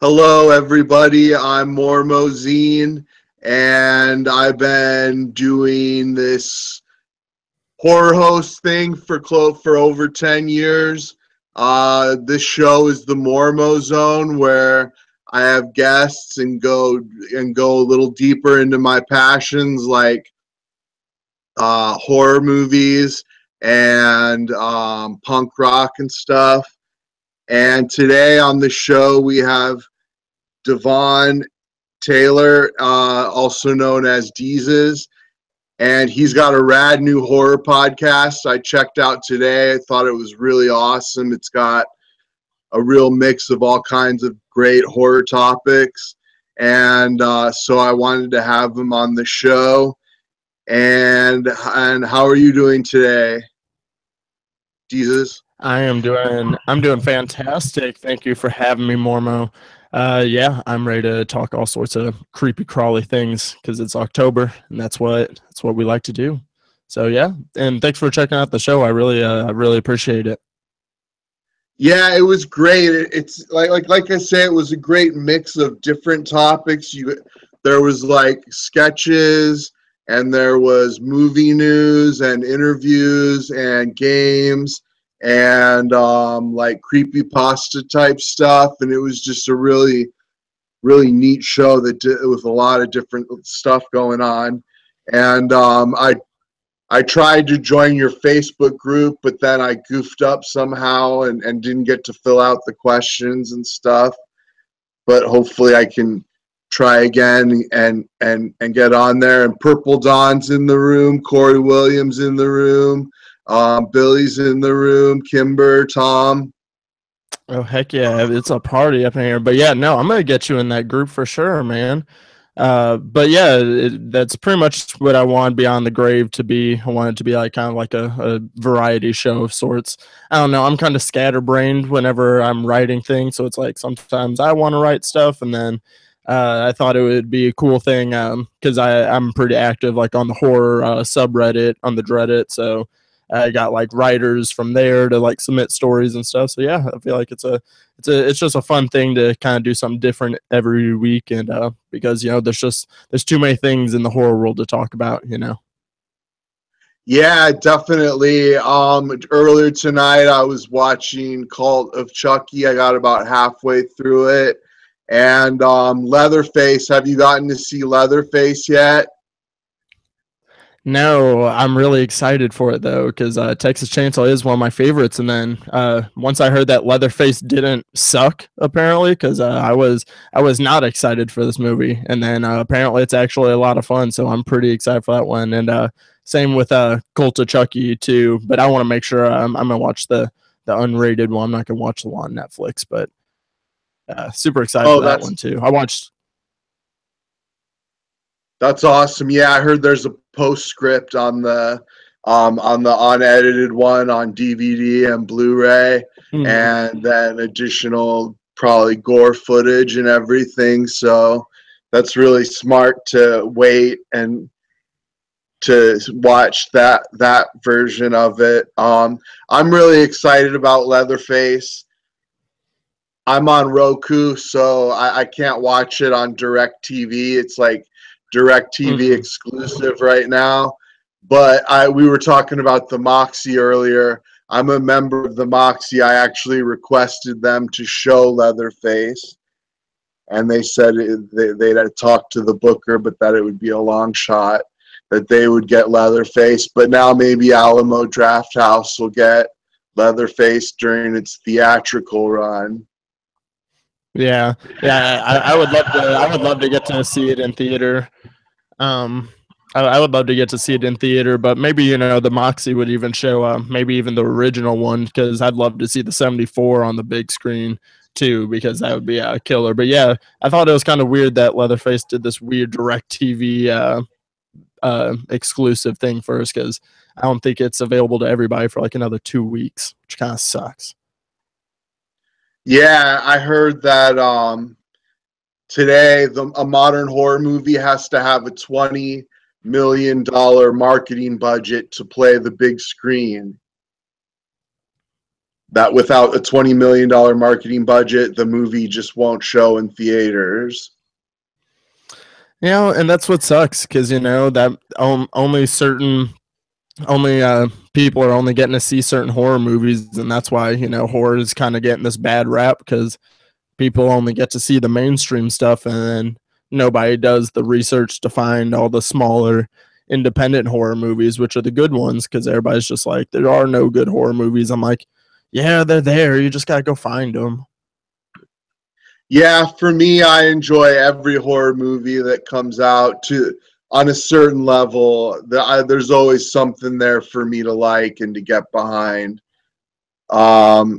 Hello, everybody. I'm Mormo Zine, and I've been doing this horror host thing for over 10 years. This show is the Mormo Zone, where I have guests and go a little deeper into my passions, like horror movies and punk rock and stuff. And today on the show we have Devaugh Taylor, also known as Deezus, and he's got a rad new horror podcast I checked out today. I thought it was really awesome. It's got a real mix of all kinds of great horror topics, and so I wanted to have him on the show. And how are you doing today, Deezus? I'm doing fantastic. Thank you for having me, Mormo. Yeah, I'm ready to talk all sorts of creepy crawly things because it's October and that's what we like to do. So yeah, and thanks for checking out the show. I really appreciate it. Yeah, it was great. It's like I say, it was a great mix of different topics. There was like sketches, and there was movie news and interviews and games and like creepypasta type stuff, and it was just a really neat show with a lot of different stuff going on. And I tried to join your Facebook group, but then I goofed up somehow and didn't get to fill out the questions and stuff. But hopefully I can try again and get on there. And Purple Dawn's in the room, Corey Williams in the room, Billy's in the room, Kimber, Tom. Oh heck yeah, it's a party up in here. But yeah, no, I'm gonna get you in that group for sure, man. But yeah, that's pretty much what I want Beyond the Grave to be. I want it to be like kind of like a variety show of sorts. I don't know. I'm kind of scatterbrained whenever I'm writing things, so it's like sometimes I want to write stuff, and then I thought it would be a cool thing because I'm pretty active like on the horror subreddit on the Dreadit, so I got like writers from there to like submit stories and stuff. So yeah, I feel like it's just a fun thing to kind of do something different every week, and because there's too many things in the horror world to talk about. Yeah, definitely. Earlier tonight I was watching Cult of Chucky. I got about halfway through it. And Leatherface, have you gotten to see Leatherface yet? No, I'm really excited for it though, because Texas Chainsaw is one of my favorites. And then once I heard that Leatherface didn't suck, apparently, because I was not excited for this movie, and then apparently it's actually a lot of fun. So I'm pretty excited for that one. And same with Cult of Chucky too. But I want to make sure I'm gonna watch the unrated one. I'm not gonna watch the one on Netflix, but super excited for that one too. That's awesome. Yeah, I heard there's a postscript on the unedited one on DVD and Blu-ray, and then additional probably gore footage and everything. So that's really smart to wait and to watch that version of it. I'm really excited about Leatherface. I'm on Roku, so I can't watch it on DirecTV. It's like DirecTV exclusive right now. But we were talking about the Moxie earlier. I'm a member of the Moxie. I actually requested them to show Leatherface, and they said they'd talked to the booker, but that it would be a long shot that they would get Leatherface. But now maybe Alamo Drafthouse will get Leatherface during its theatrical run. Yeah, I would love to. I would love to get to see it in theater. I would love to get to see it in theater, but maybe the Moxie would even show maybe even the original one, because I'd love to see the 74 on the big screen too, because that would be a killer. But yeah, I thought it was kind of weird that Leatherface did this weird DirecTV exclusive thing first, because I don't think it's available to everybody for like another 2 weeks, which kind of sucks. Yeah, I heard that today a modern horror movie has to have a $20 million marketing budget to play the big screen. that without a $20 million marketing budget, the movie just won't show in theaters. You know, and that's what sucks, because, you know, that only people are only getting to see certain horror movies, and that's why, you know, horror is kind of getting this bad rap, because people only get to see the mainstream stuff, and then nobody does the research to find all the smaller independent horror movies, which are the good ones, because everybody's just like, there are no good horror movies. I'm like, yeah, they're there. You just got to go find them. Yeah, for me, I enjoy every horror movie that comes out on a certain level. There's always something there for me to like and to get behind. I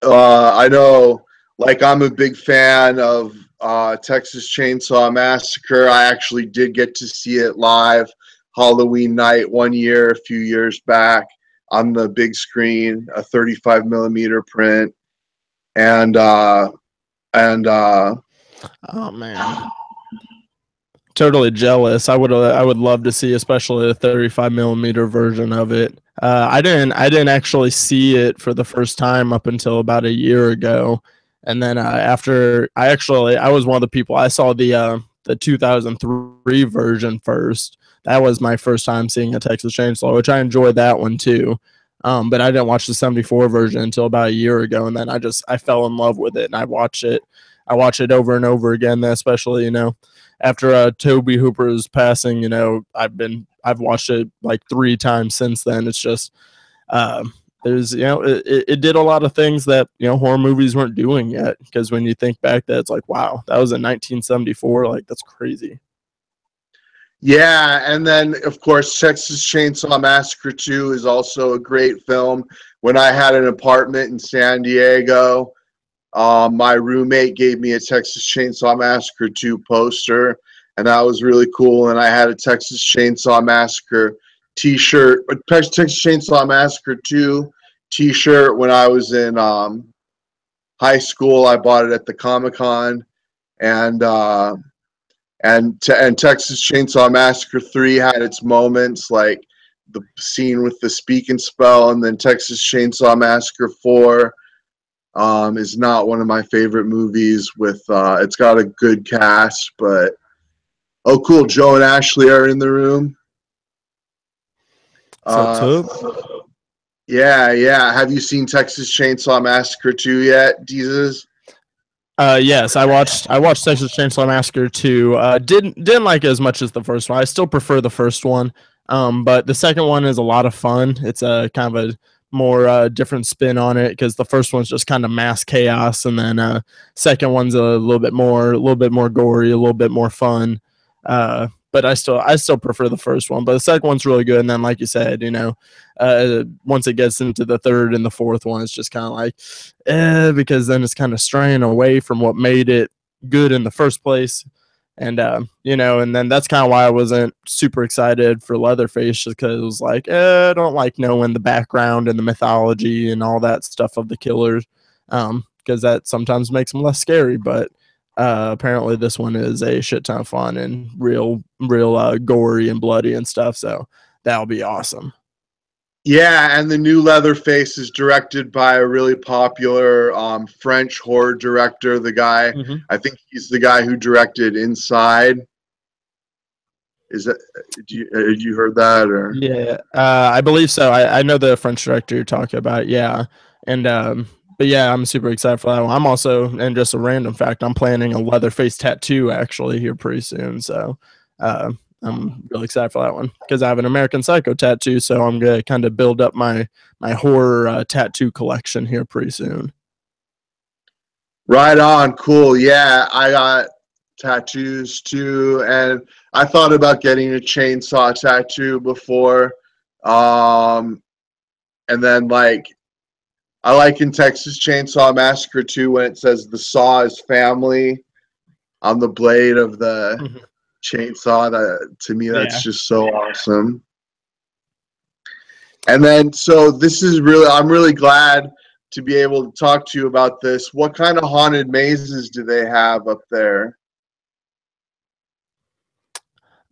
know, like, I'm a big fan of Texas Chainsaw Massacre. I actually did get to see it live Halloween night one year, a few years back, on the big screen, a 35 millimeter print. And oh man, totally jealous. I would love to see, especially a 35 millimeter version of it. I didn't actually see it for the first time up until about a year ago, and then after I was one of the people, I saw the 2003 version first. That was my first time seeing a Texas Chainsaw, which I enjoyed that one too. But I didn't watch the 74 version until about a year ago, and then I fell in love with it, and I watch it over and over again, especially, you know, after Toby Hooper's passing. You know, I've watched it like 3 times since then. It's just there's, you know, it did a lot of things that, you know, horror movies weren't doing yet, because when you think back, that it's like, wow, that was in 1974, like, that's crazy. Yeah, and then, of course, Texas Chainsaw Massacre 2 is also a great film. When I had an apartment in San Diego, my roommate gave me a Texas Chainsaw Massacre 2 poster, and that was really cool. And I had a Texas Chainsaw Massacre t-shirt, a Texas Chainsaw Massacre 2 t-shirt when I was in high school. I bought it at the Comic-Con, and Texas Chainsaw Massacre 3 had its moments, like the scene with the speak and spell, and then Texas Chainsaw Massacre 4 is not one of my favorite movies. With it's got a good cast, but oh, cool, Joe and Ashley are in the room. Yeah. Have you seen Texas Chainsaw Massacre 2 yet, Deezus? Yes, I watched Texas Chainsaw Massacre 2. Didn't like it as much as the first one. I still prefer the first one. But the second one is a lot of fun. It's a kind of a more different spin on it, because the first one's just kind of mass chaos, and then second one's a little bit more gory, a little bit more fun. But I still prefer the first one. But the second one's really good. And then, like you said, you know, once it gets into the third and the fourth one, it's just kind of like, because then it's kind of straying away from what made it good in the first place. And you know, and then that's kind of why I wasn't super excited for Leatherface, just because it was like, I don't like knowing the background and the mythology and all that stuff of the killers, because that sometimes makes them less scary. But apparently this one is a shit ton of fun and real gory and bloody and stuff, so that'll be awesome. Yeah, and the new Leatherface is directed by a really popular French horror director. The guy, I think he's the guy who directed Inside. Is that, had you heard that? Or yeah, I believe so. I know the French director you're talking about. Yeah, and but yeah, I'm super excited for that one. I'm also, and just a random fact, I'm planning a Leatherface tattoo actually here pretty soon. So I'm really excited for that one, because I have an American Psycho tattoo. So I'm going to kind of build up my horror tattoo collection here pretty soon. Right on. Cool. Yeah, I got tattoos too. And I thought about getting a chainsaw tattoo before. And then, like, I like in Texas Chainsaw Massacre 2 when it says the saw is family on the blade of the chainsaw. That, to me, that's just so awesome. And then, so this is really, I'm really glad to be able to talk to you about this. What kind of haunted mazes do they have up there?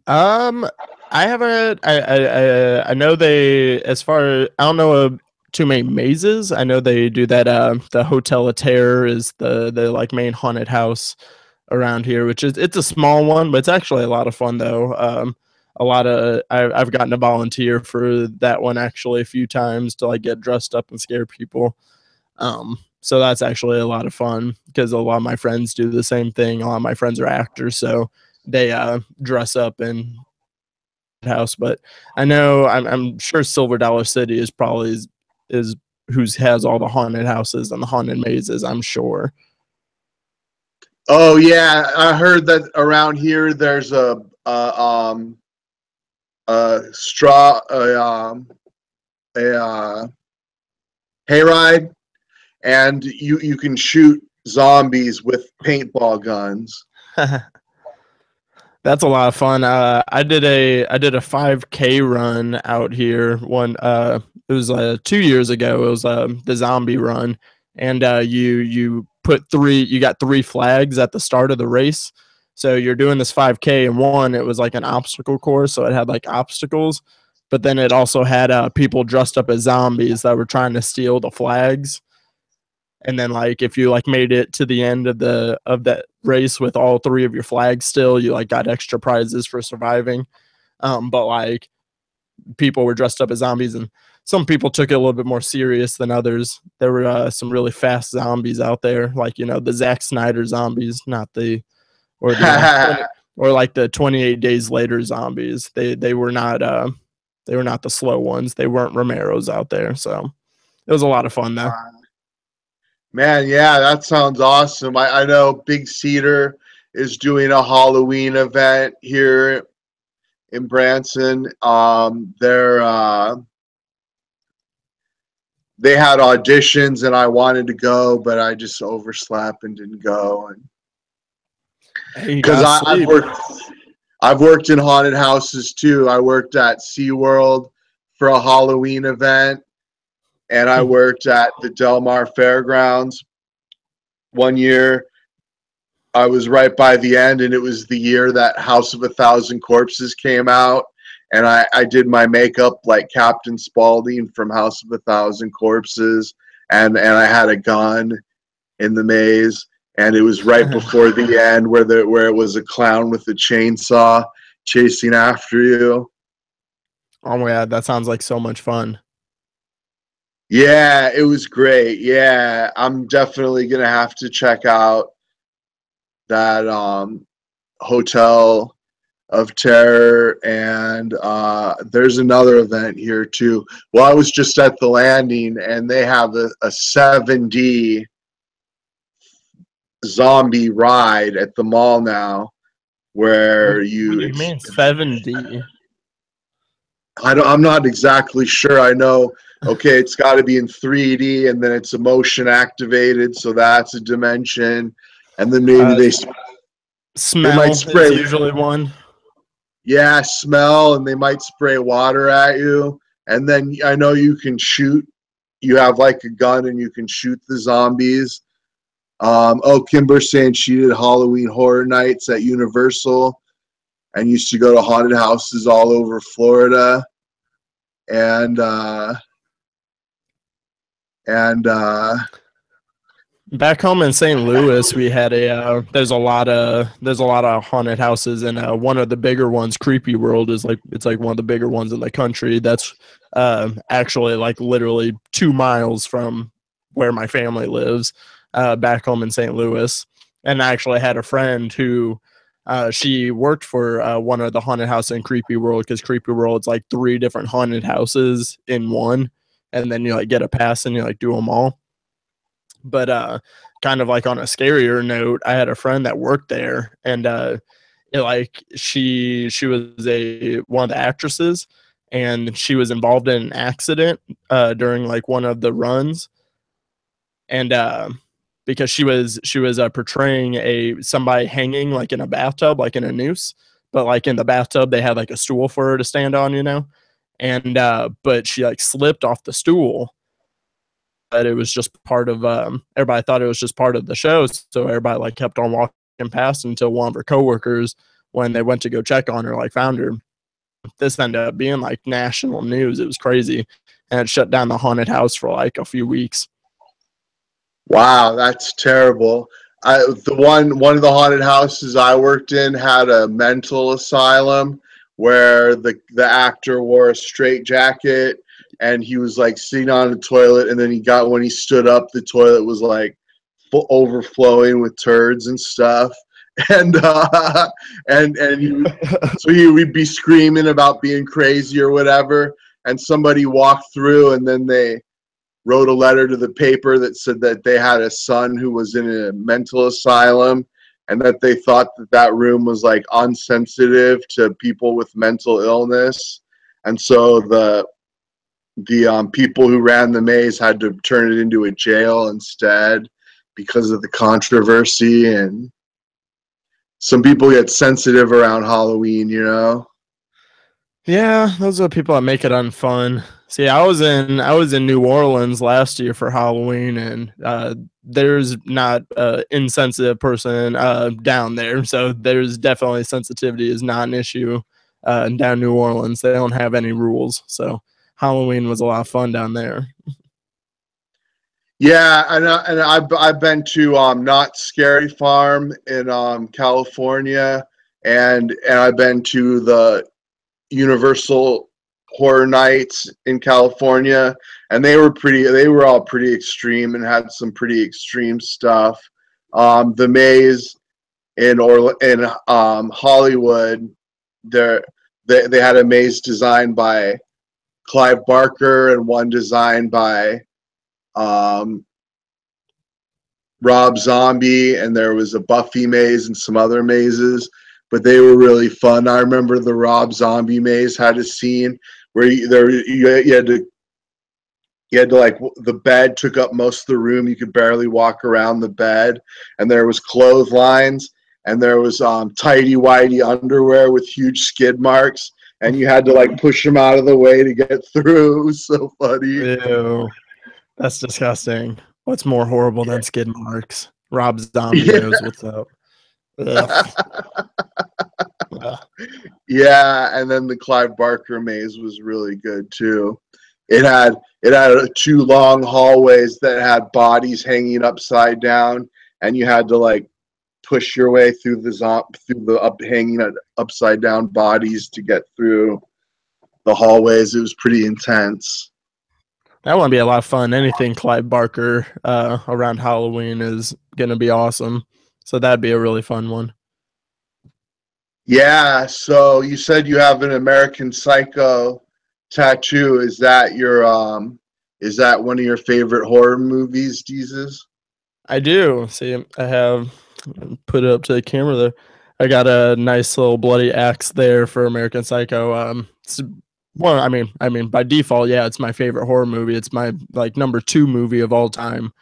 I haven't. I know they, as far as, I don't know too many mazes. I know they do that. The Hotel of Terror is the like main haunted house around here, which is it's a small one, but it's actually a lot of fun though. A lot of I've gotten to volunteer for that one actually a few times to like get dressed up and scare people. So that's actually a lot of fun because a lot of my friends do the same thing. A lot of my friends are actors, so they dress up in house. But I know I'm sure Silver Dollar City is probably is who has all the haunted houses and the haunted mazes. I'm sure. Oh yeah, I heard that around here there's a straw a hayride, and you can shoot zombies with paintball guns. That's a lot of fun. I did a 5K run out here. It was 2 years ago. It was the zombie run, and you got 3 flags at the start of the race. So you're doing this 5K, and one it was like an obstacle course, so it had like obstacles, but then it also had people dressed up as zombies that were trying to steal the flags. And then like if you like made it to the end of that race with all 3 of your flags still, you like got extra prizes for surviving. But like people were dressed up as zombies, and some people took it a little bit more serious than others. There were some really fast zombies out there, like the Zack Snyder zombies, not the or the or like the 28 Days Later zombies. They were not the slow ones. They weren't Romero's out there, so it was a lot of fun though. Man, yeah, that sounds awesome. I know Big Cedar is doing a Halloween event here in Branson. They had auditions and I wanted to go, but I just overslept and didn't go. Because I've worked in haunted houses too. I worked at SeaWorld for a Halloween event, and I worked at the Del Mar Fairgrounds one year. I was right by the end, and it was the year that House of a Thousand Corpses came out, and I did my makeup like Captain Spaulding from House of a Thousand Corpses, and I had a gun in the maze, and it was right before the end where it was a clown with a chainsaw chasing after you. Oh my God, that sounds like so much fun. Yeah, it was great. Yeah, I'm definitely gonna have to check out that Hotel of Terror, and there's another event here too. Well, I was just at the Landing, and they have a 7D zombie ride at the mall now, where What do you mean 7D? I'm not exactly sure. I know. Okay, it's got to be in 3D, and then it's a motion activated, so that's a dimension, and then maybe smell might spray. Is usually one. Yeah, smell, and they might spray water at you, and then I know you can shoot. You have like a gun, and you can shoot the zombies. Kimber's saying she did Halloween Horror Nights at Universal, and used to go to haunted houses all over Florida, and back home in St. Louis, we had there's a lot of haunted houses, and one of the bigger ones, Creepy World, is it's like one of the bigger ones in the country. That's actually like literally 2 miles from where my family lives, back home in St. Louis. And I actually had a friend who she worked for one of the haunted houses in Creepy World, because Creepy World's like 3 different haunted houses in one, and then you like get a pass and you like do them all. But kind of like on a scarier note, I had a friend that worked there, and she was one of the actresses, and she was involved in an accident during like one of the runs, and because she was portraying somebody hanging like in a bathtub, like in a noose, but like in the bathtub they had like a stool for her to stand on, and but she like slipped off the stool. But it was just part of everybody thought it was just part of the show, so everybody like kept on walking past until one of her coworkers, when they went to go check on her, like found her. This ended up being like national news. It was crazy, and it shut down the haunted house for like a few weeks. Wow, that's terrible. One of the haunted houses I worked in had a mental asylum where the actor wore a straitjacket and he was like sitting on the toilet, and then when he stood up, the toilet was like overflowing with turds and stuff. And he would be screaming about being crazy or whatever, and somebody walked through, and then they wrote a letter to the paper that said that they had a son who was in a mental asylum, and that they thought that room was like unsensitive to people with mental illness, and so the people who ran the maze had to turn it into a jail instead because of the controversy. And some people get sensitive around Halloween, you know? Yeah, those are the people that make it unfun. See, I was in New Orleans last year for Halloween, and there's not an insensitive person down there, so there's definitely sensitivity is not an issue down New Orleans. They don't have any rules, so Halloween was a lot of fun down there. Yeah, and I've been to Not Scary Farm in California, and I've been to the Universal Horror Nights in California, and they were all pretty extreme and had some pretty extreme stuff. The maze in Hollywood, they had a maze designed by Clive Barker and one designed by Rob Zombie, and there was a Buffy maze and some other mazes, but they were really fun. I remember the Rob Zombie maze had a scene where you had to like, the bed took up most of the room. You could barely walk around the bed, and there was clotheslines, and there was tighty whitey underwear with huge skid marks, and you had to like push them out of the way to get through. It was so funny. Ew, that's disgusting. What's more horrible than skid marks? Rob Zombie knows what's up. Yeah, and then the Clive Barker maze was really good too. It had two long hallways that had bodies hanging upside down, and you had to like push your way through hanging upside down bodies to get through the hallways. It was pretty intense. That would be a lot of fun. Anything Clive Barker around Halloween is going to be awesome. So that'd be a really fun one. Yeah, so you said you have an American Psycho tattoo. Is that one of your favorite horror movies, Deezus? I do. See, I have put it up to the camera there. I got a nice little bloody axe there for American Psycho. It's well, I mean, by default, yeah, it's my favorite horror movie. It's my like number 2 movie of all time.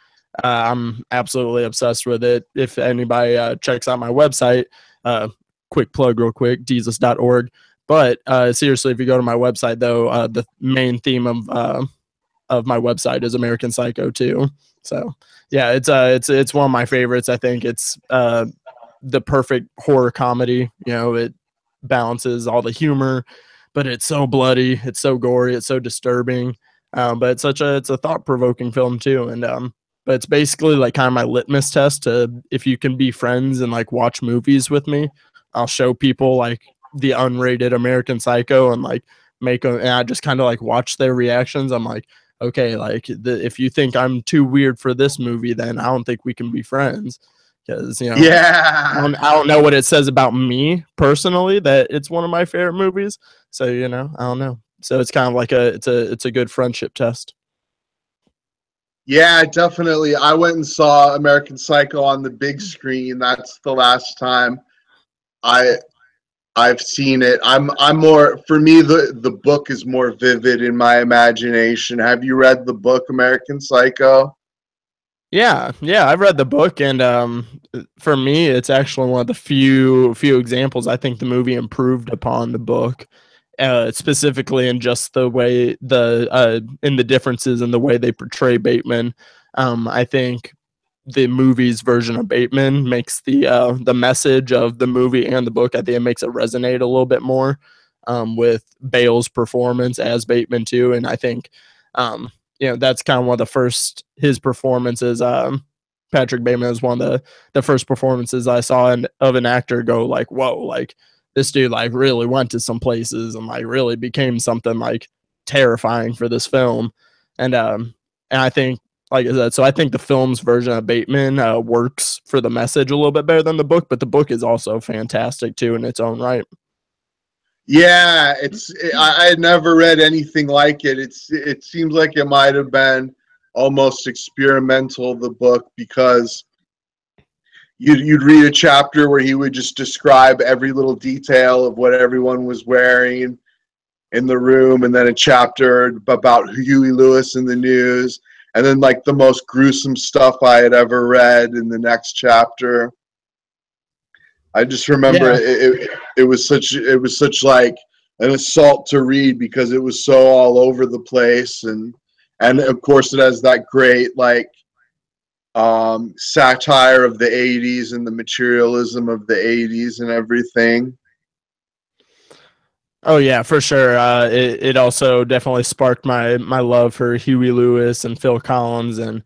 I'm absolutely obsessed with it. If anybody checks out my website, quick plug real quick, Deezus.org. But seriously, if you go to my website though, the main theme of my website is American Psycho 2. So yeah, it's one of my favorites. I think it's the perfect horror comedy. You know, it balances all the humor, but it's so bloody, it's so gory, it's so disturbing. But it's a thought-provoking film too. And but it's basically like kind of my litmus test to if you can be friends and like watch movies with me. I'll show people like the unrated American Psycho and like make them, and I just kind of like watch their reactions. I'm like, okay, like if you think I'm too weird for this movie, then I don't think we can be friends. Because yeah, I don't know what it says about me personally that it's one of my favorite movies. So I don't know. So it's kind of like it's a good friendship test. Yeah, definitely. I went and saw American Psycho on the big screen. That's the last time I've seen it. I'm more, for me, the book is more vivid in my imagination. Have you read the book American Psycho? Yeah, I've read the book, and for me, it's actually one of the few examples I think the movie improved upon the book, specifically in just the way in the differences in the way they portray Bateman. I think the movie's version of Bateman makes the message of the movie and the book. I think it makes it resonate a little bit more with Bale's performance as Bateman too, and I think That's kind of one of the first his performances. Patrick Bateman was one of the first performances I saw of an actor go like, whoa, like this dude like really went to some places and like really became something like terrifying for this film. And I think, like I said, so I think the film's version of Bateman works for the message a little bit better than the book, but the book is also fantastic too in its own right. Yeah, I had never read anything like it. It seems like it might have been almost experimental, the book, because you'd read a chapter where he would just describe every little detail of what everyone was wearing in the room, and then a chapter about Huey Lewis in the news, and then like the most gruesome stuff I had ever read in the next chapter. I just remember it was such like an assault to read because it was so all over the place, and of course it has that great like satire of the 80s and the materialism of the 80s and everything. Oh yeah, for sure. It also definitely sparked my love for Huey Lewis and Phil Collins and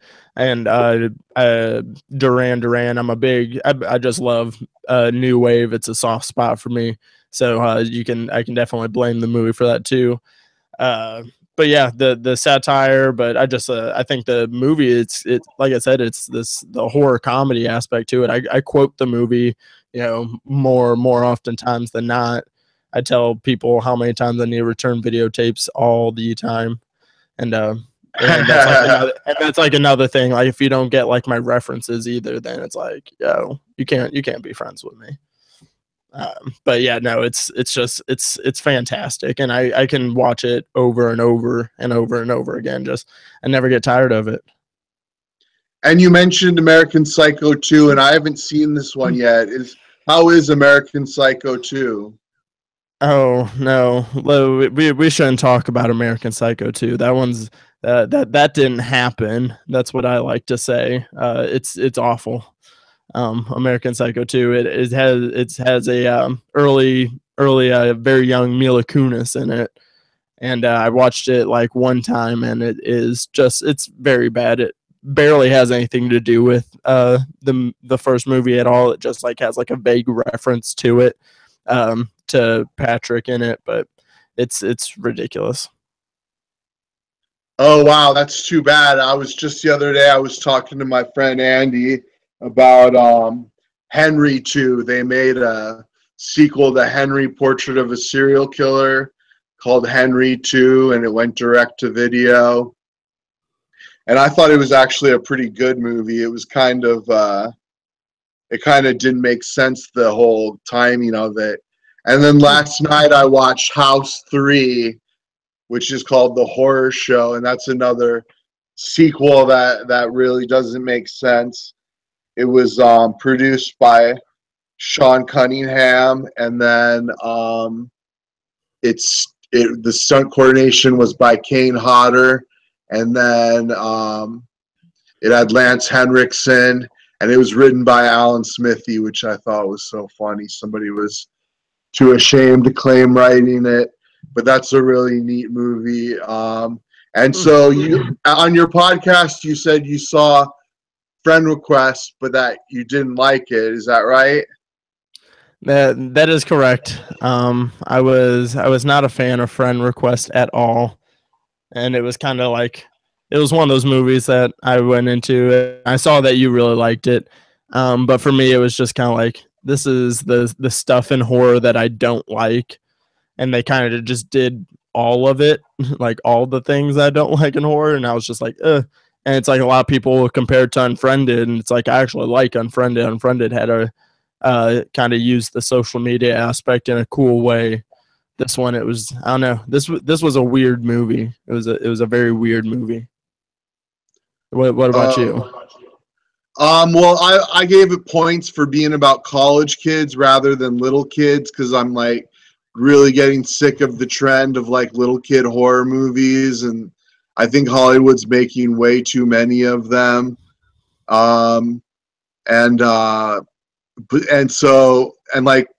Duran Duran. I just love new wave. It's a soft spot for me. So I can definitely blame the movie for that too. But yeah, the satire. But I think the movie it's like I said, it's the horror comedy aspect to it. I quote the movie, more oftentimes than not. I tell people how many times I need to return videotapes all the time, and that's like another thing. Like if you don't get like my references either, then it's like, you can't be friends with me. But yeah, no, it's fantastic, and I can watch it over and over and over and over again. I never get tired of it. And you mentioned American Psycho 2, and I haven't seen this one yet. How is American Psycho 2? Oh no, we shouldn't talk about American Psycho 2. That one's that didn't happen. That's what I like to say. It's awful. American Psycho 2. It has a early very young Mila Kunis in it, and I watched it like one time, and it's very bad. It barely has anything to do with the first movie at all. It just like has like a vague reference to it. To Patrick in it, but it's ridiculous. Oh wow, that's too bad. I was just the other day I was talking to my friend Andy about Henry 2. They made a sequel to Henry Portrait of a Serial Killer called Henry 2, and it went direct to video. And I thought it was actually a pretty good movie. It was it kind of didn't make sense, the whole timing of it. And then last night I watched House 3, which is called The Horror Show, and that's another sequel that really doesn't make sense. It was produced by Sean Cunningham, and then the stunt coordination was by Kane Hodder, and then it had Lance Henriksen, and it was written by Alan Smithy, which I thought was so funny. Somebody was too ashamed to claim writing it, but that's a really neat movie. And so you, on your podcast, you said you saw Friend Request, but that you didn't like it. Is that right? That is correct. I was not a fan of Friend Request at all, and it was kind of like it was one of those movies that I went into. I saw that you really liked it, but for me, it was just kind of like, this is the stuff in horror that I don't like, and they kind of just did all of it, like all the things I don't like in horror, and I was just like, ugh. And it's like a lot of people compared to Unfriended, and it's like I actually like Unfriended. Unfriended had a kind of used the social media aspect in a cool way. This one, it was, I don't know. This was a weird movie. It was a very weird movie. What about you? Well, I gave it points for being about college kids rather than little kids, because I'm like really getting sick of the trend of like little kid horror movies, and I think Hollywood's making way too many of them. And like,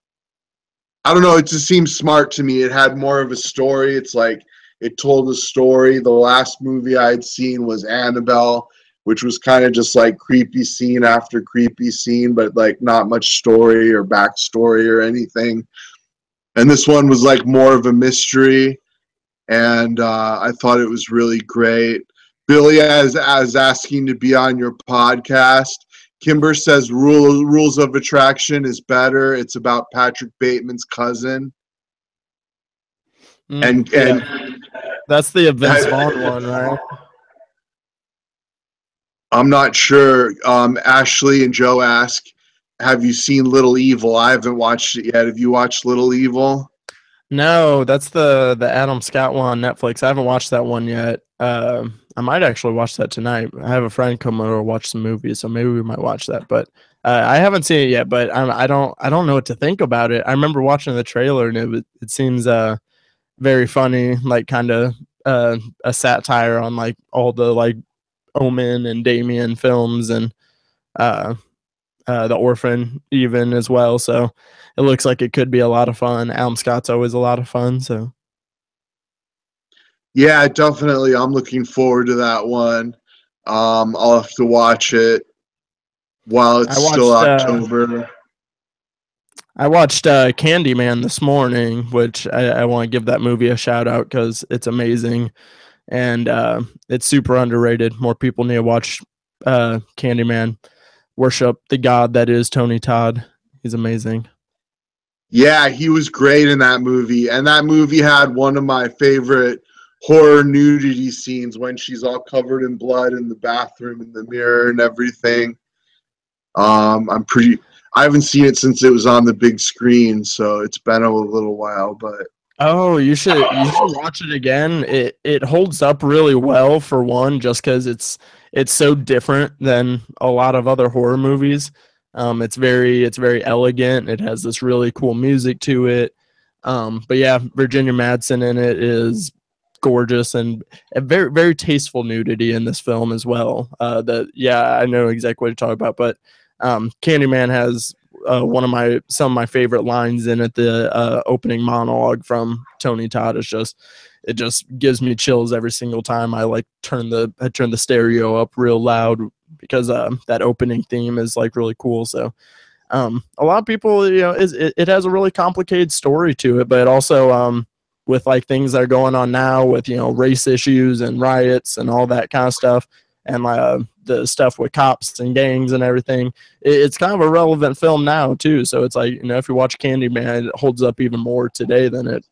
I don't know, it just seems smart to me. It had more of a story. It's like It told a story. The last movie I had seen was Annabelle, which was kind of just like creepy scene after creepy scene, but like not much story or backstory or anything. And this one was like more of a mystery, and I thought it was really great. Billy is asking to be on your podcast. Kimber says Rules of Attraction is better. It's about Patrick Bateman's cousin. And that's the Vince Vaughn one, right? I'm not sure. Ashley and Joe ask, have you seen Little Evil? I haven't watched it yet. Have you watched Little Evil? No, that's the Adam Scott one on Netflix. I haven't watched that one yet. I might actually watch that tonight. I have a friend come over to watch some movies, so maybe we might watch that. But I haven't seen it yet. But I don't know what to think about it. I remember watching the trailer, and it seems very funny, like kind of a satire on like all the like Omen and Damien films and The Orphan even as well. So it looks like it could be a lot of fun. Adam Scott's always a lot of fun. So yeah, definitely. I'm looking forward to that one. I'll have to watch it while it's still October. I watched Candyman this morning, which I want to give that movie a shout out because it's amazing and it's super underrated. More people need to watch Candyman. Worship the god that is Tony Todd. He's amazing. Yeah, he was great in that movie. And that movie had one of my favorite horror nudity scenes when she's all covered in blood in the bathroom in the mirror and everything. I haven't seen it since it was on the big screen, so it's been a little while, but you should watch it again. It holds up really well for one, just because it's so different than a lot of other horror movies. It's very elegant. It has this really cool music to it. But yeah, Virginia Madsen in it is gorgeous and a very, very tasteful nudity in this film as well. I know exactly what you're talking about, but Candyman has some of my favorite lines in it. The opening monologue from Tony Todd is it just gives me chills every single time I turn the stereo up real loud because that opening theme is like really cool. So a lot of people, it has a really complicated story to it, but also with like things that are going on now with race issues and riots and all that kind of stuff, and the stuff with cops and gangs and everything, it's kind of a relevant film now too. So it's like, if you watch Candyman, it holds up even more today than it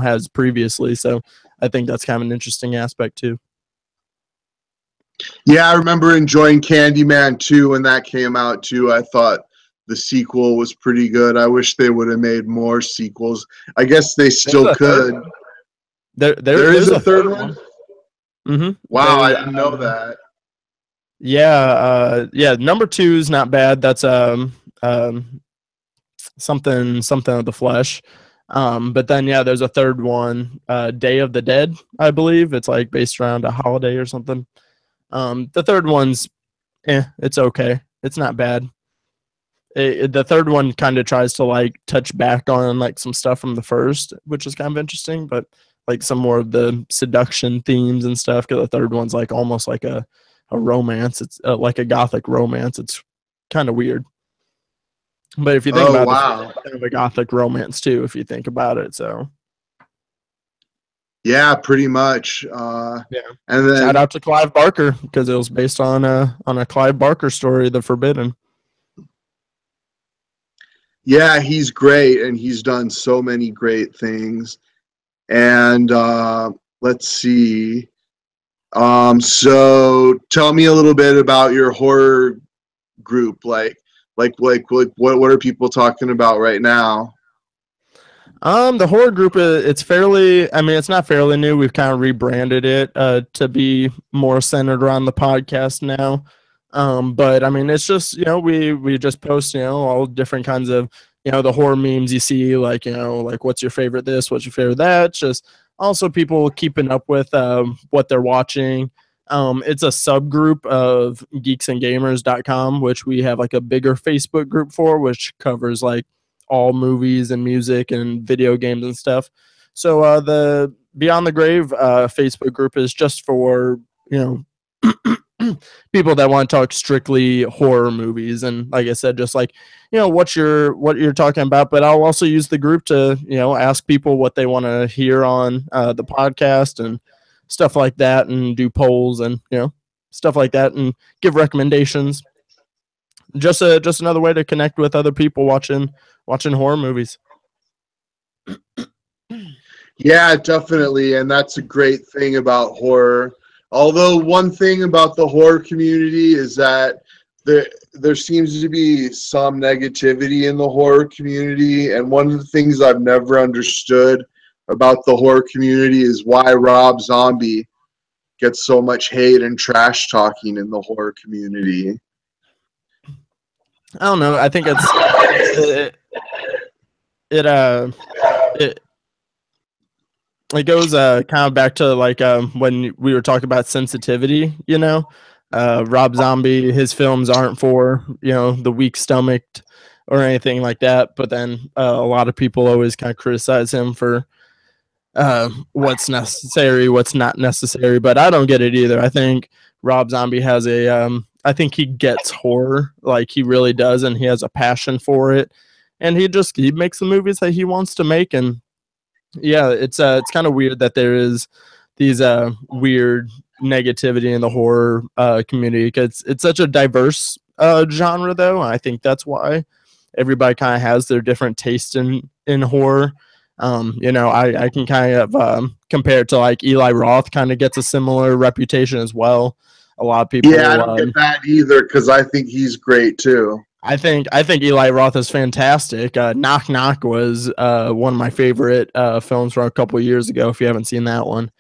has previously. So I think that's kind of an interesting aspect too. Yeah, I remember enjoying Candyman 2 when that came out too. I thought the sequel was pretty good. I wish they would have made more sequels. I guess they still could. There is a third one? Mm-hmm. Wow, I didn't know that. Yeah, number 2 is not bad. That's something of the flesh. But then there's a third one, Day of the Dead, I believe. It's like based around a holiday or something. The third one's it's okay. It's not bad. The third one kind of tries to like touch back on like some stuff from the first, which is kind of interesting, but like some more of the seduction themes and stuff, because the third one's like almost like a romance. It's like a gothic romance. It's kind of weird. But if you think about it, it's kind of a gothic romance too, if you think about it. So yeah, pretty much. And then shout out to Clive Barker, because it was based on a Clive Barker story, The Forbidden. Yeah, he's great, and he's done so many great things. And let's see. So tell me a little bit about your horror group. Like what are people talking about right now? The horror group, it's fairly, it's not fairly new. We've kind of rebranded it to be more centered around the podcast now. But it's just, we just post, all different kinds of, the horror memes you see, like, like what's your favorite this, what's your favorite that. Just also people keeping up with what they're watching. It's a subgroup of geeksandgamers.com, which we have like a bigger Facebook group for, which covers like all movies and music and video games and stuff. So the Beyond the Grave Facebook group is just for, people that want to talk strictly horror movies, and like I said, just like, what you're talking about. But I'll also use the group to, ask people what they want to hear on the podcast and stuff like that, and do polls and stuff like that, and give recommendations. Just another way to connect with other people watching horror movies. Yeah, definitely, and that's a great thing about horror. Although one thing about the horror community is that there seems to be some negativity in the horror community, and one of the things I've never understood about the horror community is why Rob Zombie gets so much hate and trash talking in the horror community. I don't know. I think it goes kind of back to like when we were talking about sensitivity. Rob Zombie, his films aren't for the weak stomached or anything like that. But then a lot of people always kind of criticize him for what's necessary, what's not necessary. But I don't get it either. I think Rob Zombie has I think he gets horror, like he really does, and he has a passion for it, and he makes the movies that he wants to make. And yeah, it's kind of weird that there is these weird negativity in the horror community, because it's such a diverse genre, though. I think that's why everybody kind of has their different taste in horror. I can kind of compare it to like Eli Roth kind of gets a similar reputation as well. A lot of people. Yeah, I don't get that either, because I think he's great too. I think Eli Roth is fantastic. Knock Knock was one of my favorite films from a couple of years ago, if you haven't seen that one.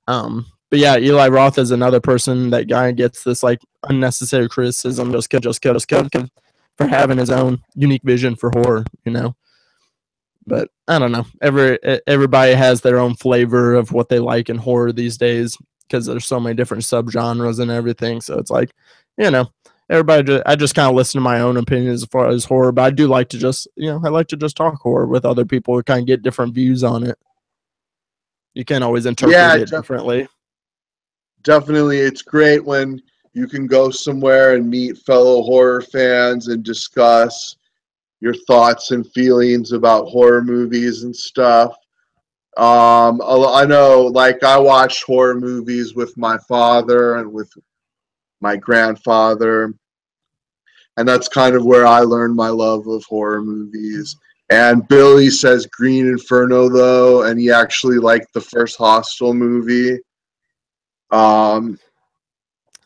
But yeah, Eli Roth is another person that guy gets this like unnecessary criticism just for having his own unique vision for horror, But I don't know. Everybody has their own flavor of what they like in horror these days, because there's so many different subgenres and everything. So it's like, everybody. I just kind of listen to my own opinions as far as horror, but I do like to just, I like to just talk horror with other people to kind of get different views on it. You can't always interpret it differently. Definitely, it's great when you can go somewhere and meet fellow horror fans and discuss your thoughts and feelings about horror movies and stuff. I know, like, I watched horror movies with my father and with my grandfather, and that's kind of where I learned my love of horror movies. And Billy says Green Inferno, though, and he actually liked the first Hostel movie. I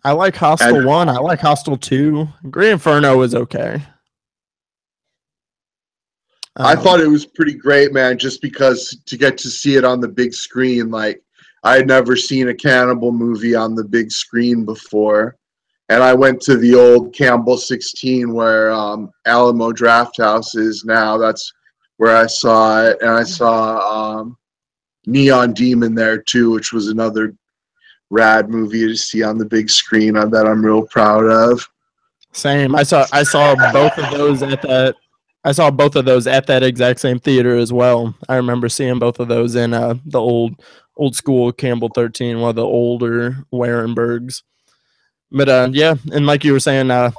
like Hostel 1. I like Hostel 2. Green Inferno is okay. I thought it was pretty great, man, just because to get to see it on the big screen. Like, I had never seen a cannibal movie on the big screen before. And I went to the old Campbell 16 where Alamo Drafthouse is now. That's where I saw it. And I saw Neon Demon there, too, which was another rad movie to see on the big screen that I'm real proud of. Same. I saw both of those at that. I saw both of those at that exact same theater as well. I remember seeing both of those in the old school Campbell 13, one of the older Warenbergs. But yeah, and like you were saying, I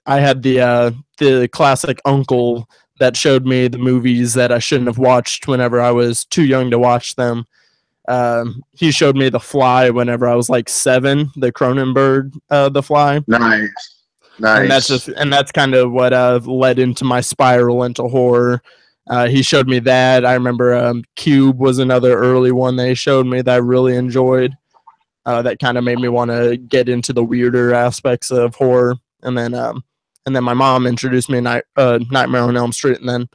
had the classic uncle that showed me the movies that I shouldn't have watched whenever I was too young to watch them. He showed me The Fly whenever I was like 7, the Cronenberg The Fly. Nice. And that's kind of what led into my spiral into horror. He showed me that. I remember Cube was another early one that he showed me that I really enjoyed. That kind of made me want to get into the weirder aspects of horror. And then my mom introduced me to Nightmare on Elm Street, and then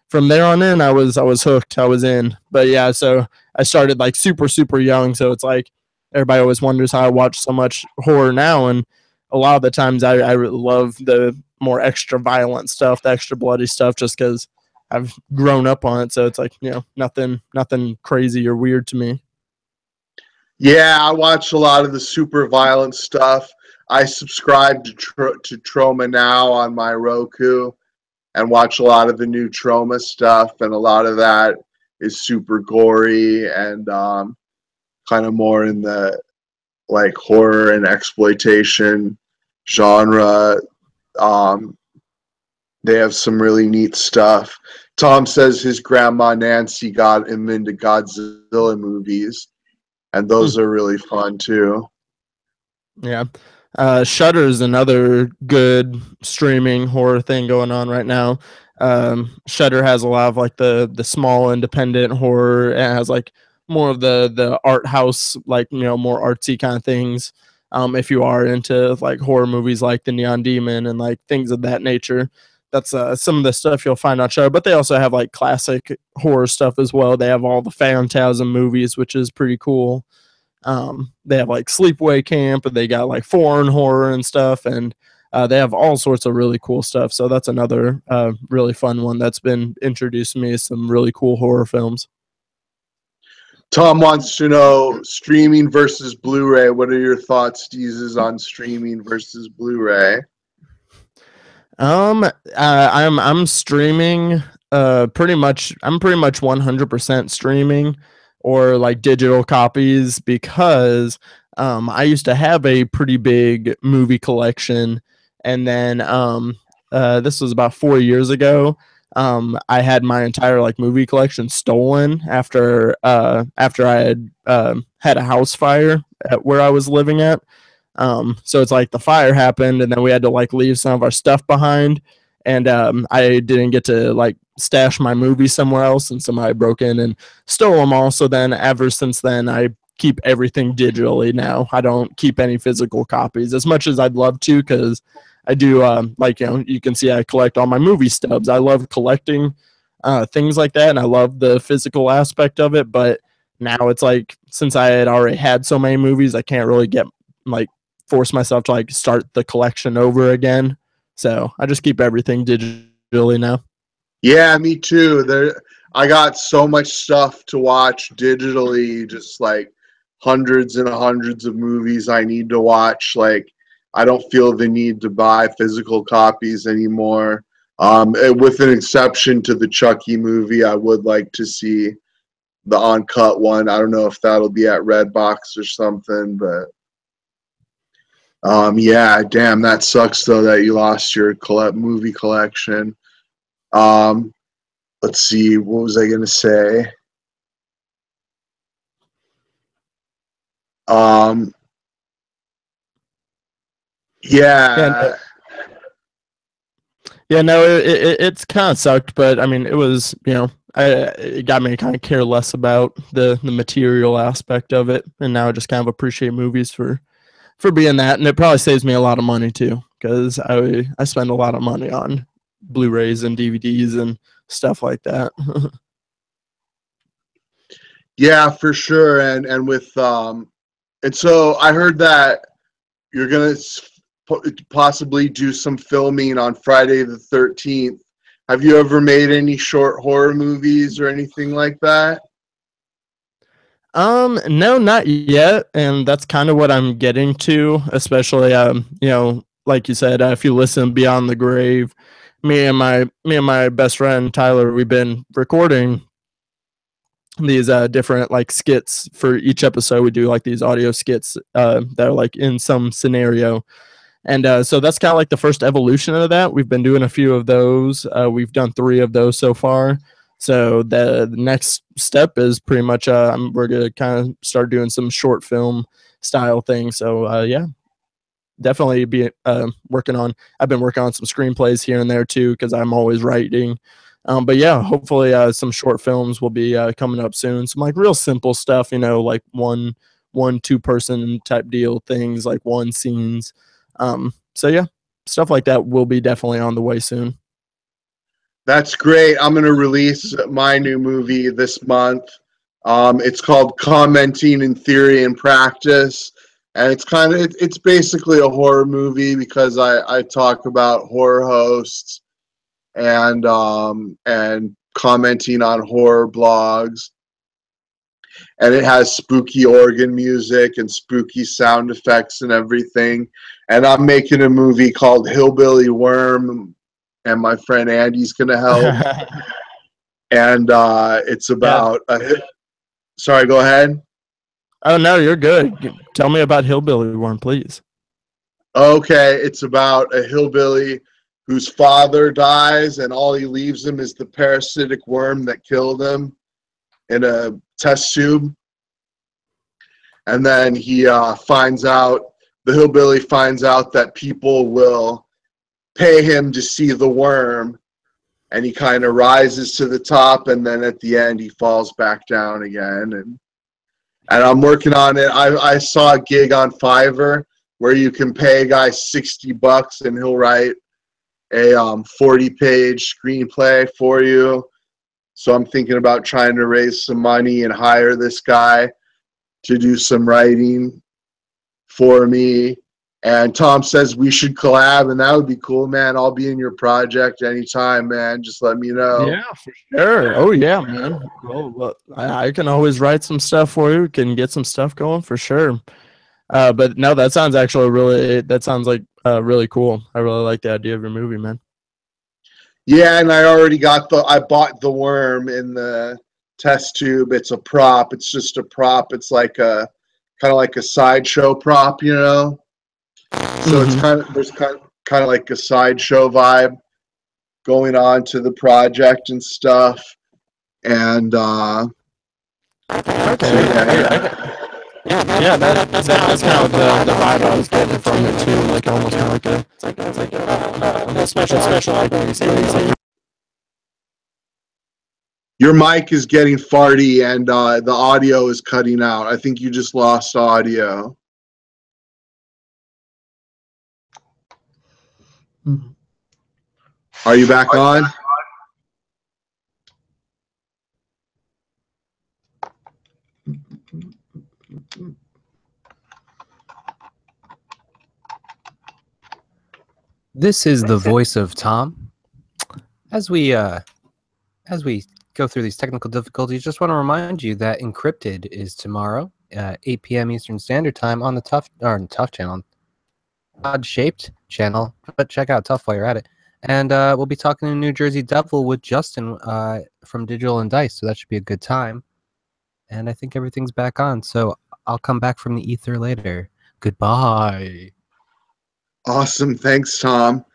from there on in, I was hooked. I was in. But yeah, so I started like super, super young. So it's like everybody always wonders how I watch so much horror now, and a lot of the times I really love the more extra violent stuff, the extra bloody stuff, just because I've grown up on it. So it's like, nothing crazy or weird to me. Yeah, I watch a lot of the super violent stuff. I subscribe to Trauma Now on my Roku and watch a lot of the new Trauma stuff, and a lot of that is super gory and kind of more in the like horror and exploitation genre. They have some really neat stuff. Tom says his grandma Nancy got him into Godzilla movies, and those are really fun too. Yeah. Shudder's another good streaming horror thing going on right now. Shudder has a lot of like the small independent horror. It has like more of the art house, like, you know, more artsy kind of things. If you are into like horror movies like the Neon Demon and like things of that nature, that's some of the stuff you'll find on Shudder. But they also have like classic horror stuff as well. They have all the Phantasm movies, which is pretty cool. They have like Sleepaway Camp, and they got like foreign horror and stuff, and they have all sorts of really cool stuff. So that's another really fun one that's been introduced to me, some really cool horror films. Tom wants to know streaming versus Blu-ray. What are your thoughts, Deezus, on streaming versus Blu-ray? I'm streaming pretty much. I'm pretty much 100% streaming or like digital copies, because I used to have a pretty big movie collection, and then this was about 4 years ago. I had my entire like movie collection stolen after I had had a house fire at where I was living at. So it's like the fire happened, and then we had to like leave some of our stuff behind, and I didn't get to like stash my movie somewhere else, and somebody broke in and stole them all. So then ever since then, I keep everything digitally now. I don't keep any physical copies as much as I'd love to, because I do like, you know, you can see I collect all my movie stubs. I love collecting things like that, and I love the physical aspect of it. But now it's like, since I had already had so many movies, I can't really get like force myself to like start the collection over again. So I just keep everything digitally now. Yeah, me too. I got so much stuff to watch digitally, just like hundreds and hundreds of movies I need to watch. Like, I don't feel the need to buy physical copies anymore. With an exception to the Chucky movie, I would like to see the uncut one. I don't know if that'll be at Redbox or something, but yeah, damn, that sucks though that you lost your movie collection. Let's see, what was I gonna say? Yeah. Yeah, no, it's kind of sucked, but I mean, it was, you know, it got me to kind of care less about the material aspect of it, and now I just kind of appreciate movies for being that, and it probably saves me a lot of money too, because I spend a lot of money on Blu-rays and DVDs and stuff like that. Yeah, for sure. And with and so I heard that you're gonna possibly do some filming on Friday the 13th. Have you ever made any short horror movies or anything like that? No, not yet, and that's kind of what I'm getting to, especially you know, like you said, if you listen Beyond the Grave, me and my best friend Tyler, we've been recording these different like skits for each episode. We do like these audio skits that are like in some scenario. And so that's kind of like the first evolution of that. We've been doing a few of those. We've done 3 of those so far. So the next step is pretty much we're going to kind of start doing some short film style things. So yeah, definitely be working on. I've been working on some screenplays here and there too, because I'm always writing. But yeah, hopefully some short films will be coming up soon. Some like real simple stuff, you know, like one 2-person type deal things, like one scenes. So yeah, stuff like that will be definitely on the way soon. That's great. I'm going to release my new movie this month. It's called Commenting in Theory and Practice. And it's basically a horror movie, because I talk about horror hosts and commenting on horror blogs. And it has spooky organ music and spooky sound effects and everything. And I'm making a movie called Hillbilly Worm, and my friend Andy's going to help. and it's about sorry, go ahead. Oh no, you're good. Tell me about Hillbilly Worm, please. Okay, it's about a hillbilly whose father dies, and all he leaves him is the parasitic worm that killed him in a test tube. And then he finds out, the hillbilly finds out that people will pay him to see the worm, and he kind of rises to the top, and then at the end he falls back down again. And I'm working on it. I saw a gig on Fiverr where you can pay a guy $60 and he'll write a 40-page screenplay for you. So I'm thinking about trying to raise some money and hire this guy to do some writing for me. And Tom says we should collab, and that would be cool, man. I'll be in your project anytime, man. Just let me know. Yeah, for sure. Oh, yeah, man. Well, I can always write some stuff for you. Can get some stuff going for sure. But no, that sounds actually really cool. I really like the idea of your movie, man. Yeah, and I bought the worm in the test tube. It's a prop. It's just a prop. It's like kind of like a sideshow prop, you know? So it's there's kind of like a sideshow vibe going on to the project and stuff. And okay. Yeah, that's kind of the vibe I was getting from it too. Like almost kind of like a special like your mic is getting farty and the audio is cutting out. I think you just lost audio. Are you back on? This is the voice of Tom. As we go through these technical difficulties, just want to remind you that Encrypted is tomorrow at 8 p.m. Eastern Standard Time on the Tough channel, odd-shaped channel. But check out Tough while you're at it. And we'll be talking to New Jersey Devil with Justin from Digital and Dice, so that should be a good time. And I think everything's back on, so I'll come back from the ether later. Goodbye. Awesome. Thanks, Tom.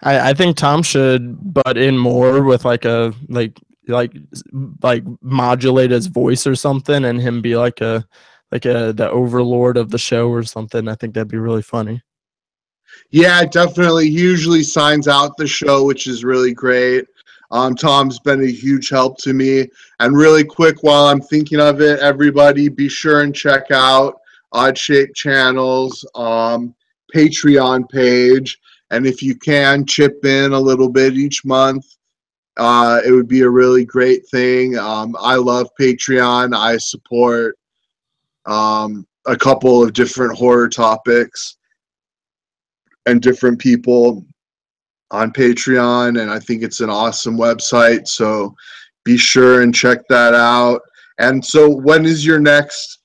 I think Tom should butt in more with like modulate his voice or something, and him be like the overlord of the show or something. I think that'd be really funny. Yeah, definitely. He usually signs out the show, which is really great. Tom's been a huge help to me. And really quick, while I'm thinking of it, everybody be sure and check out Odd Shape Channel's Patreon page. And if you can, chip in a little bit each month. It would be a really great thing. I love Patreon. I support a couple of different horror topics and different people on Patreon, and I think it's an awesome website, so be sure and check that out. And so when is your next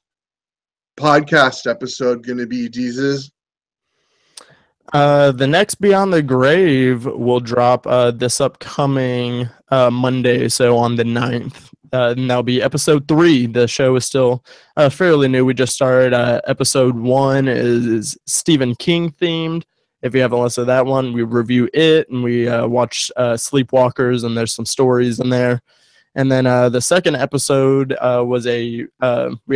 podcast episode going to be, Deezus? The next Beyond the Grave will drop this upcoming Monday, so on the 9th. And that'll be episode 3. The show is still fairly new. We just started. Episode 1 is Stephen King themed. If you haven't listened to that one, we review it, and we watch Sleepwalkers, and there's some stories in there. And then the second episode was we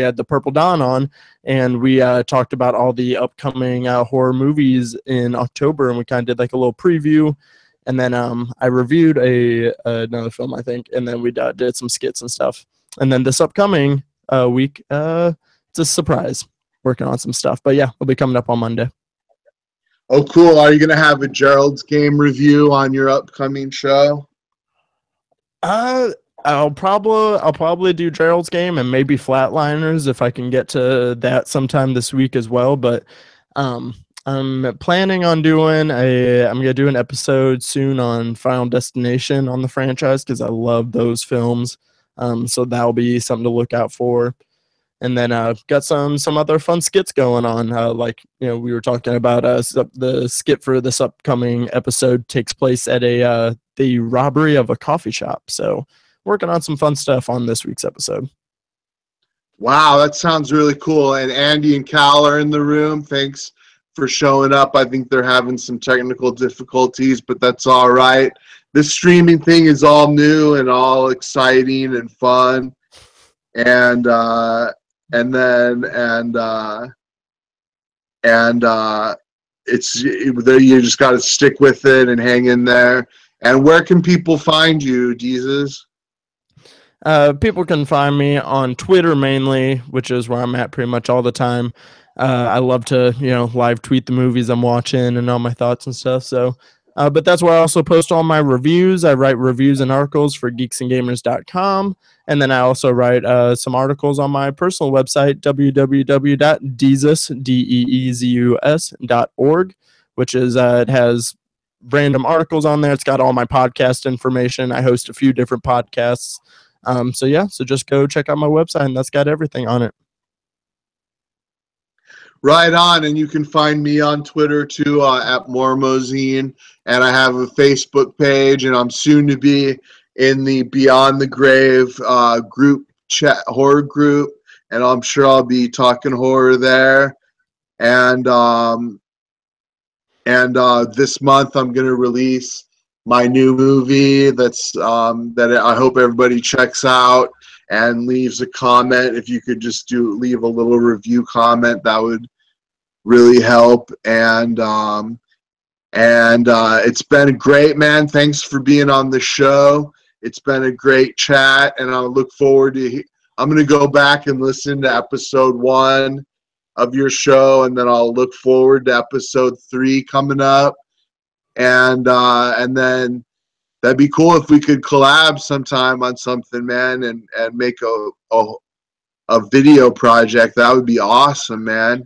had the Purple Dawn on, and we talked about all the upcoming horror movies in October, and we kind of did like a little preview. And then I reviewed another film, I think, and then we did some skits and stuff. And then this upcoming week, it's a surprise, working on some stuff. But yeah, it'll be coming up on Monday. Oh, cool. Are you going to have a Gerald's Game review on your upcoming show? I'll probably do Gerald's Game and maybe Flatliners if I can get to that sometime this week as well. But I'm planning on I'm gonna do an episode soon on Final Destination on the franchise because I love those films. So that'll be something to look out for. And then got some other fun skits going on. Like, we were talking about the skit for this upcoming episode takes place at the robbery of a coffee shop. So working on some fun stuff on this week's episode. Wow, that sounds really cool. And Andy and Cal are in the room. Thanks for showing up. I think they're having some technical difficulties, but that's all right. This streaming thing is all new and all exciting and fun. And it's you just got to stick with it and hang in there. And where can people find you, Deezus? People can find me on Twitter mainly, which is where I'm at pretty much all the time. I love to, live tweet the movies I'm watching and all my thoughts and stuff. So, but that's where I also post all my reviews. I write reviews and articles for geeksandgamers.com. And then I also write some articles on my personal website, www.deezus.org, which is, it has random articles on there. It's got all my podcast information. I host a few different podcasts. So just go check out my website, and that's got everything on it. Right on, and you can find me on Twitter too at Mormo Zine, and I have a Facebook page, and I'm soon to be in the Beyond the Grave group chat horror group, and I'm sure I'll be talking horror there. And this month I'm going to release my new movie that I hope everybody checks out and leaves a comment. If you could just leave a little review comment, that would really help. And it's been great, man. Thanks for being on the show. It's been a great chat, and I look forward to. I'm going to go back and listen to episode 1 of your show, and then I'll look forward to episode 3 coming up. And then that'd be cool if we could collab sometime on something, man, and make a video project. That would be awesome, man.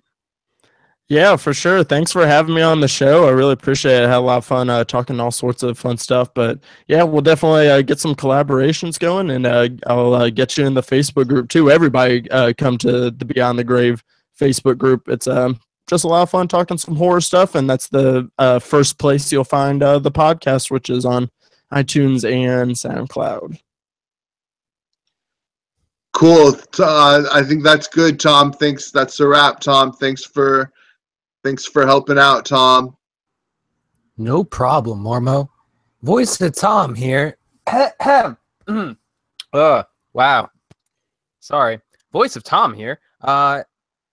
Yeah, for sure. Thanks for having me on the show. I really appreciate it. I had a lot of fun talking all sorts of fun stuff. But yeah, we'll definitely get some collaborations going, and I'll get you in the Facebook group too. Everybody come to the Beyond the Grave Facebook group. It's just a lot of fun talking some horror stuff, and that's the first place you'll find the podcast, which is on iTunes and SoundCloud. Cool. I think that's good, Tom. Thanks. That's a wrap, Tom. Thanks for helping out, Tom. No problem, Mormo. Voice of Tom here. Wow. Sorry. Voice of Tom here.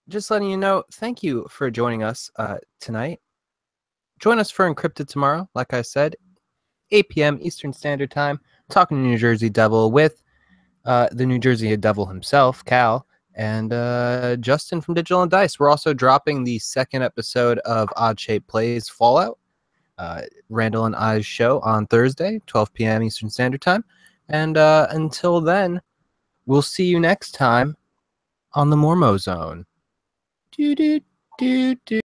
Just letting you know, thank you for joining us tonight. Join us for Encrypted tomorrow, like I said, 8 p.m. Eastern Standard Time, talking New Jersey Devil with the New Jersey Devil himself, Cal, and Justin from Digital and Dice. We're also dropping the second episode of Odd Shape Plays Fallout, Randall and I's show on Thursday, 12 p.m. Eastern Standard Time. And until then, we'll see you next time on the Mormo Zone. Do, do, do, do.